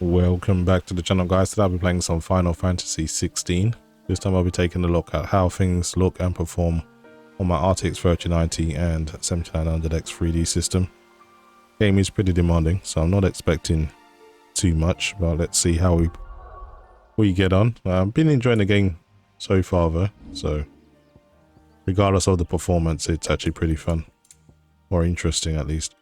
Welcome back to the channel, guys. Today I'll be playing some Final Fantasy 16. This time I'll be taking a look at how things look and perform on my RTX 3090 and 7900X 3D system. Game is pretty demanding, so I'm not expecting too much, but let's see how we get on. I've been enjoying the game so far though, so regardless of the performance, it's actually pretty fun, or interesting at least.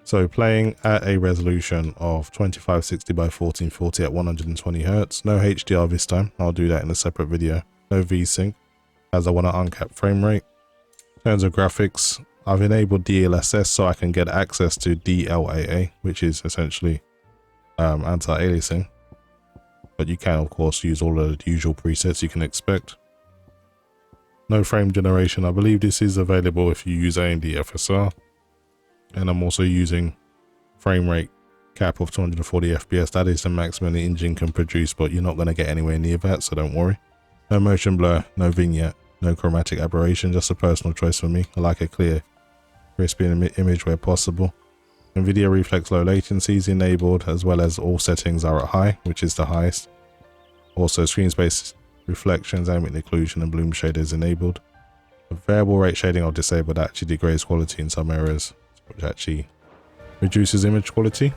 So playing at a resolution of 2560 by 1440 at 120 Hz. No HDR this time. I'll do that in a separate video. No VSync, as I want an uncapped frame rate. In terms of graphics, I've enabled DLSS so I can get access to DLAA, which is essentially anti-aliasing. But you can of course use all of the usual presets you can expect. No frame generation. I believe this is available if you use AMD FSR. And I'm also using frame rate cap of 240 FPS. That is the maximum the engine can produce, but you're not going to get anywhere near that, so don't worry. No motion blur, no vignette, no chromatic aberration, just a personal choice for me. I like a clear, crispy image where possible. NVIDIA Reflex low latency is enabled, as well as all settings are at high, which is the highest. Also screen space reflections, ambient occlusion and bloom shader is enabled. A variable rate shading I've disabled. That actually degrades quality in some areas, which actually reduces image quality.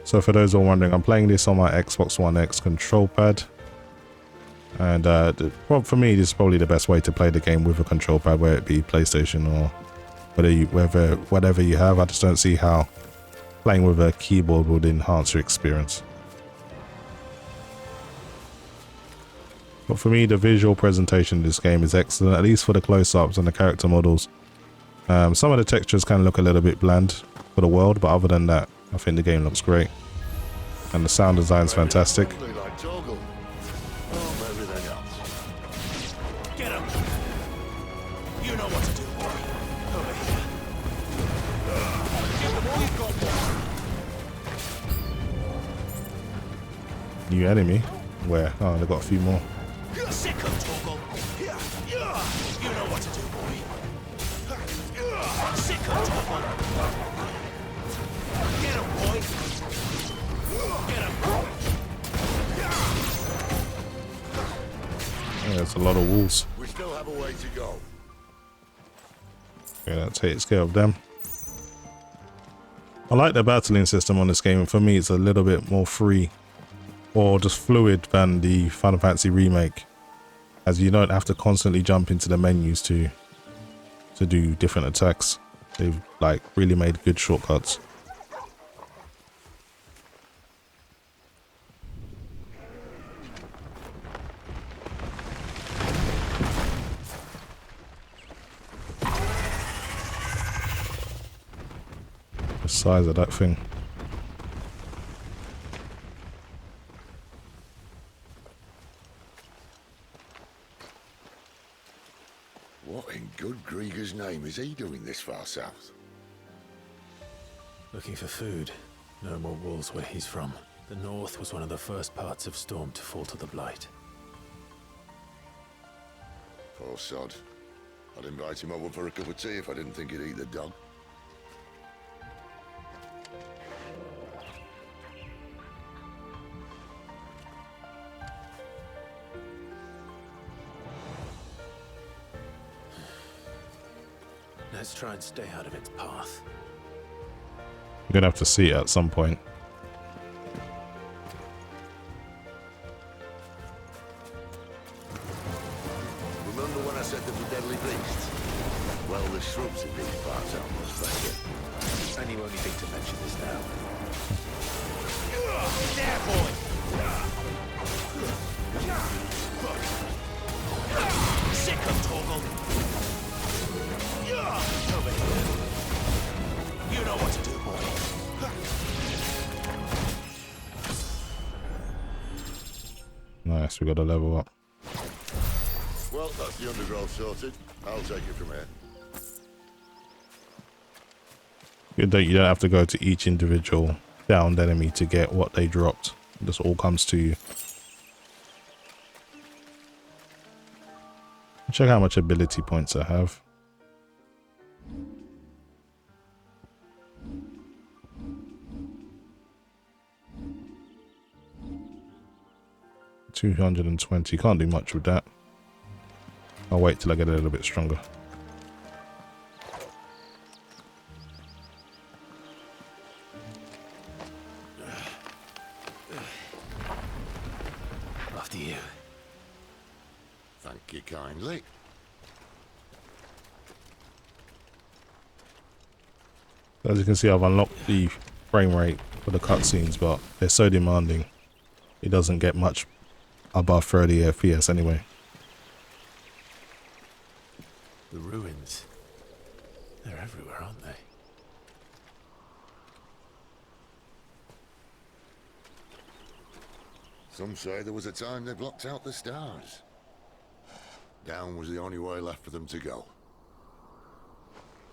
So for those who are wondering, I'm playing this on my Xbox One X control pad, and for me this is probably the best way to play the game with a control pad, whether it be PlayStation or whatever you have. I just don't see how playing with a keyboard would enhance your experience. But for me, the visual presentation of this game is excellent, at least for the close-ups and the character models. Some of the textures can look a little bit bland for the world, but other than that, I think the game looks great. And the sound design is fantastic. New enemy? Where? Oh, they've got a few more. Yeah, there's a lot of wolves. We still have a way to go. Yeah, that takes care of them. I like the battling system on this game, and for me it's a little bit more free or just fluid than the Final Fantasy remake, as you don't have to constantly jump into the menus to do different attacks. They've like really made good shortcuts. The size of that thing. What in good Grieger's name is he doing this far south? Looking for food. No more wolves where he's from. The north was one of the first parts of Storm to fall to the Blight. Poor sod. I'd invite him over for a cup of tea if I didn't think he'd eat the dog. Let's try and stay out of its path. You're gonna have to see it at some point. Remember when I said there were deadly beasts? Well, the shrubs in these parts are almost better. And you only think to mention this now. There, boy! Sick of Torgal! Over here. You know what to do, boy. Nice, we got a level up. Well, that's the undergrowth sorted. I'll take it from here. Good that you don't have to go to each individual downed enemy to get what they dropped. This all comes to you. Check how much ability points I have. 220. Can't do much with that. I'll wait till I get a little bit stronger. After you. Thank you kindly. As you can see, I've unlocked the frame rate for the cutscenes, but they're so demanding. It doesn't get much above 30 FPS anyway. The ruins. They're everywhere, aren't they? Some say there was a time they blocked out the stars. Down was the only way left for them to go.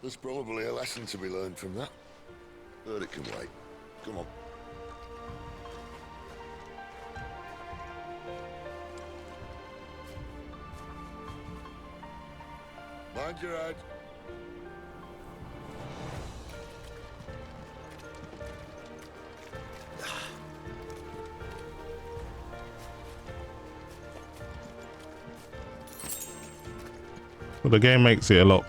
There's probably a lesson to be learned from that. But it can wait. Come on. Mind your head. Well, the game makes it a lot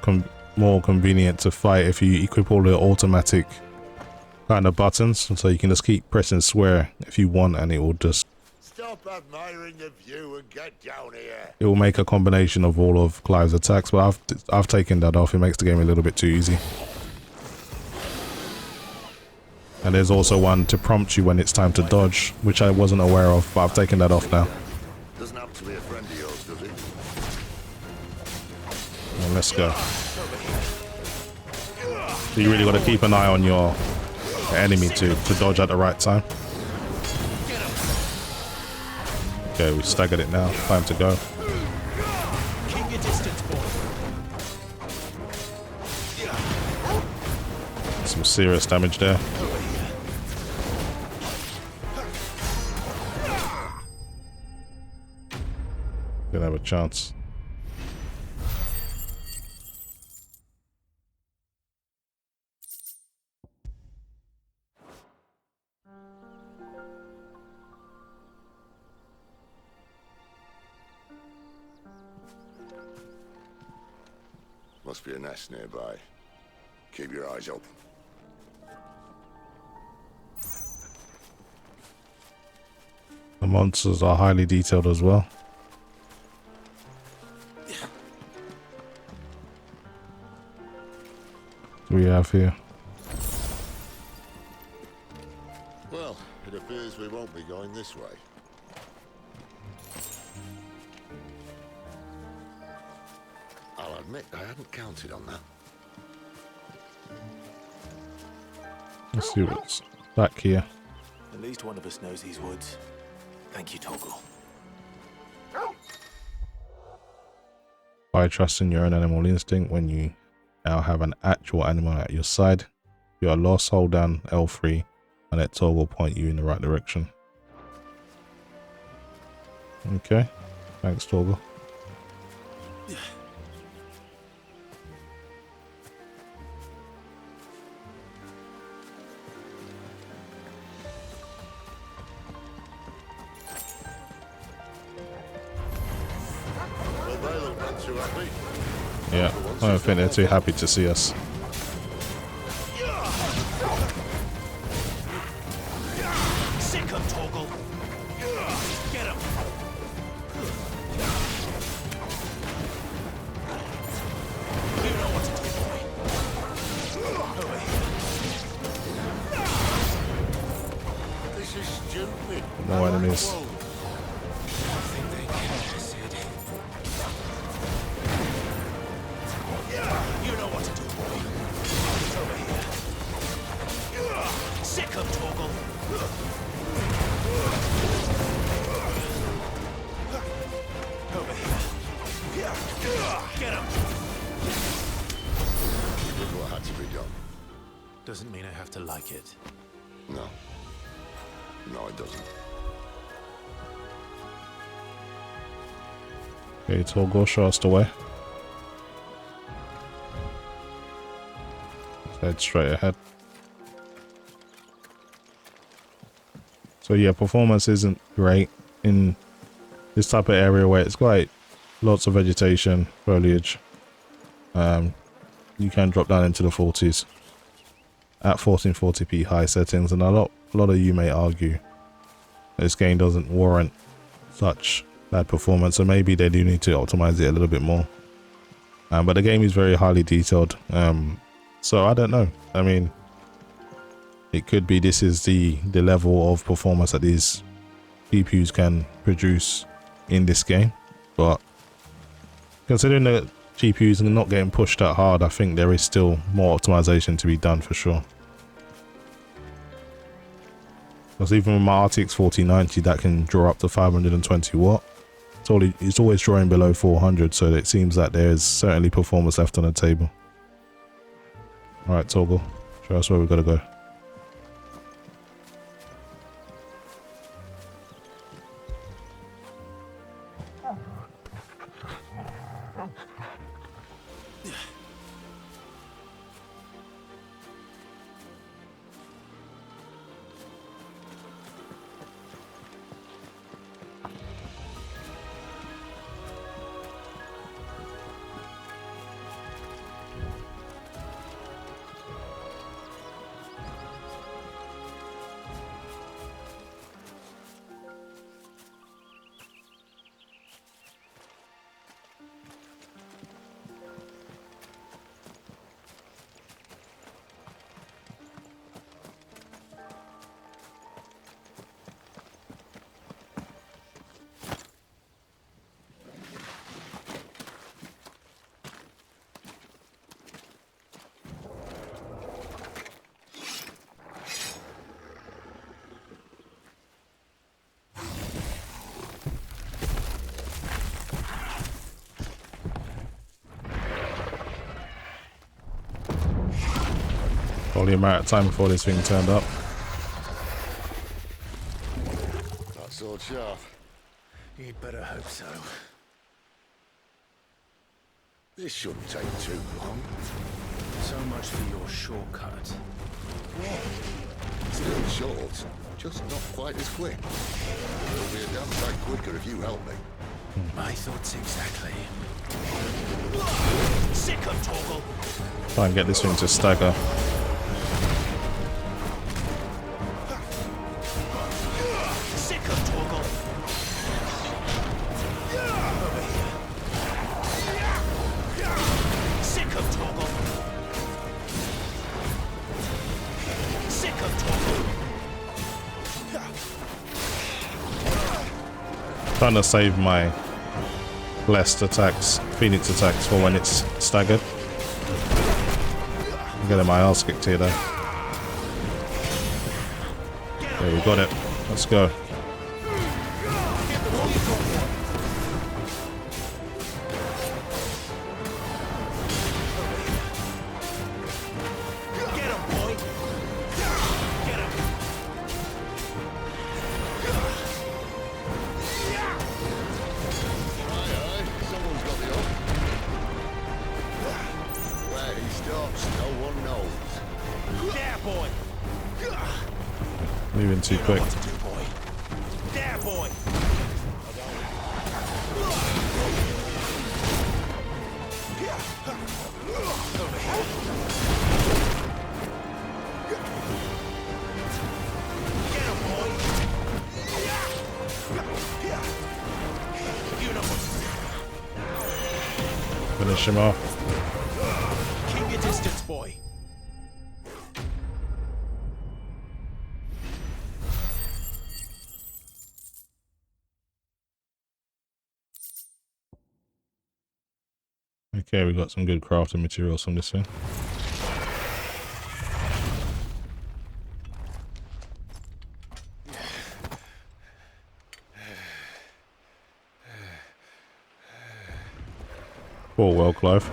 more convenient to fight if you equip all the automatic kind of buttons, so you can just keep pressing square if you want, and it will just admiring the view and get down here. It will make a combination of all of Clive's attacks, but I've taken that off. It makes the game a little bit too easy. And there's also one to prompt you when it's time to dodge, which I wasn't aware of, but I've taken that off now. Doesn't have to be a friend of yours, does it? Well, let's go. So you really got to keep an eye on your enemy to dodge at the right time. Okay, we staggered it now. Time to go. Some serious damage there. Didn't have a chance. Must be a nest nearby. Keep your eyes open. The monsters are highly detailed as well. What do we have here? Well, it appears we won't be going this way. I'll admit I hadn't counted on that. Let's see what's back here. At least one of us knows these woods. Thank you, Toggle. By trusting your own animal instinct when you now have an actual animal at your side. If you are lost, hold down L3 and let Toggle point you in the right direction. Okay, thanks Toggle. Yeah, I don't think they're too happy to see us. Sick him, Toggle. Get him. You know what to do, boy. Over here. This is stupid. No enemies. You know what to do, boy. It's over here. Sick him, Toggle. Over here. Get him. You did what had to be done. Doesn't mean I have to like it. No. No, it doesn't. Okay, Toggle, show us the way. Head straight ahead. So yeah, performance isn't great in this type of area where it's quite lots of vegetation, foliage, you can drop down into the 40s at 1440p high settings, and a lot of you may argue this game doesn't warrant such bad performance, so maybe they do need to optimize it a little bit more. But the game is very highly detailed, so I don't know. I mean, it could be this is the level of performance that these GPUs can produce in this game, but considering the GPUs are not getting pushed that hard, I think there is still more optimization to be done for sure. Because even with my RTX 4090 that can draw up to 520 watt, it's always drawing below 400, so it seems that there's certainly performance left on the table. Alright, Toggle, show us where we've got to go. Probably a matter of time before this thing turned up. That sword sharp. You'd better hope so. This shouldn't take too long. So much for your shortcut. What? Still short, just not quite as quick. It'll be a damn sight quicker if you help me. My thoughts exactly. Sick of Toggle. Try and get this thing to stagger. Sick of Toggle. Sick of Toggle. Sick of Toggle. Trying to save my blessed attacks, Phoenix attacks, for when it's staggered. I'm getting my ass kicked here though. There, we got it. Let's go. Moving too quick. Finish him off. Keep your distance, boy. Okay, we got some good crafting materials from this thing. Poor well, Clive.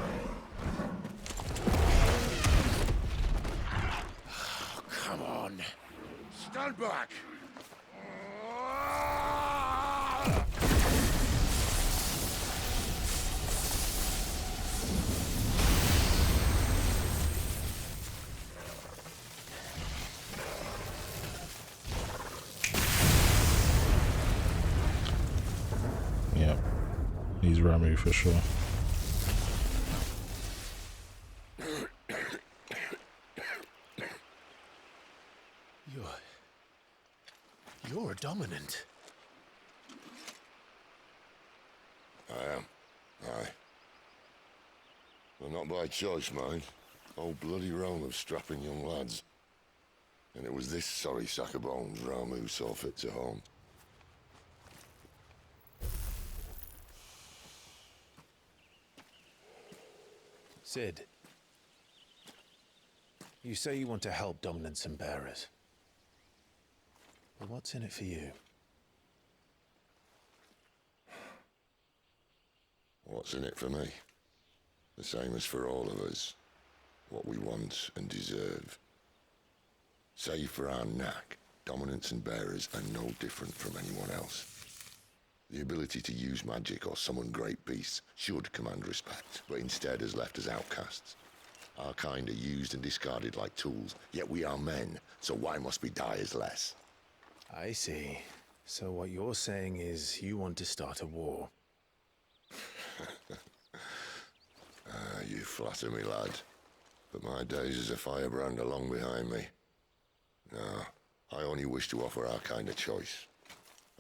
Oh, come on. Stand back! He's Ramu for sure. You're a dominant. I am. Aye. Well, not by choice, mind. Old bloody realm of strapping young lads. And it was this sorry sack of bones Ramu saw fit to home. Sid, you say you want to help dominants and bearers. But what's in it for you? What's in it for me? The same as for all of us. What we want and deserve. Save for our knack, dominants and bearers are no different from anyone else. The ability to use magic or summon great beasts should command respect, but instead has left us outcasts. Our kind are used and discarded like tools, yet we are men, so why must we die as less? I see. So what you're saying is you want to start a war. You flatter me, lad. But my days as a firebrand are long behind me. No, I only wish to offer our kind of choice.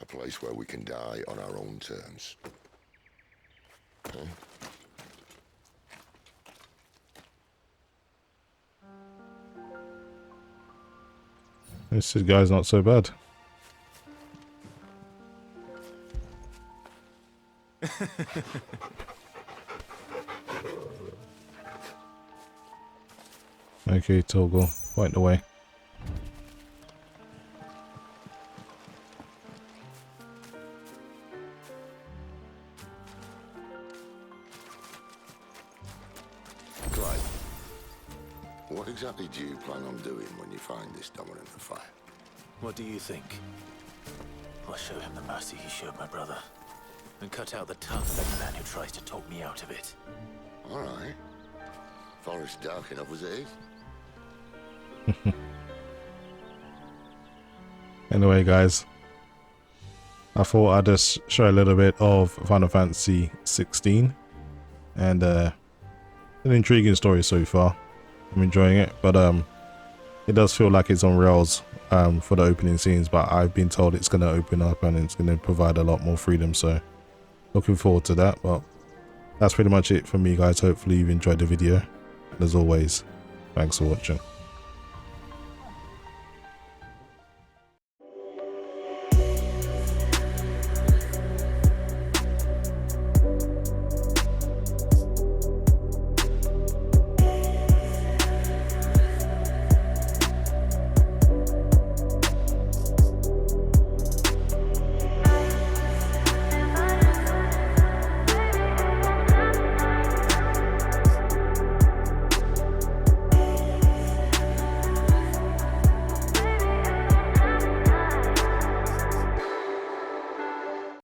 A place where we can die on our own terms. Huh? This guy's not so bad. Okay, Toggle, point the way. Clyde, what exactly do you plan on doing when you find this dominant of fire? What do you think? I'll show him the mercy he showed my brother. And cut out the tongue of any man who tries to talk me out of it. All right. Forest dark enough as it is. Anyway, guys, I thought I'd just show a little bit of Final Fantasy 16, and an intriguing story so far. I'm enjoying it, but it does feel like it's on rails for the opening scenes, but I've been told it's going to open up and it's going to provide a lot more freedom, so looking forward to that. But that's pretty much it for me, guys. Hopefully you've enjoyed the video, and as always, thanks for watching.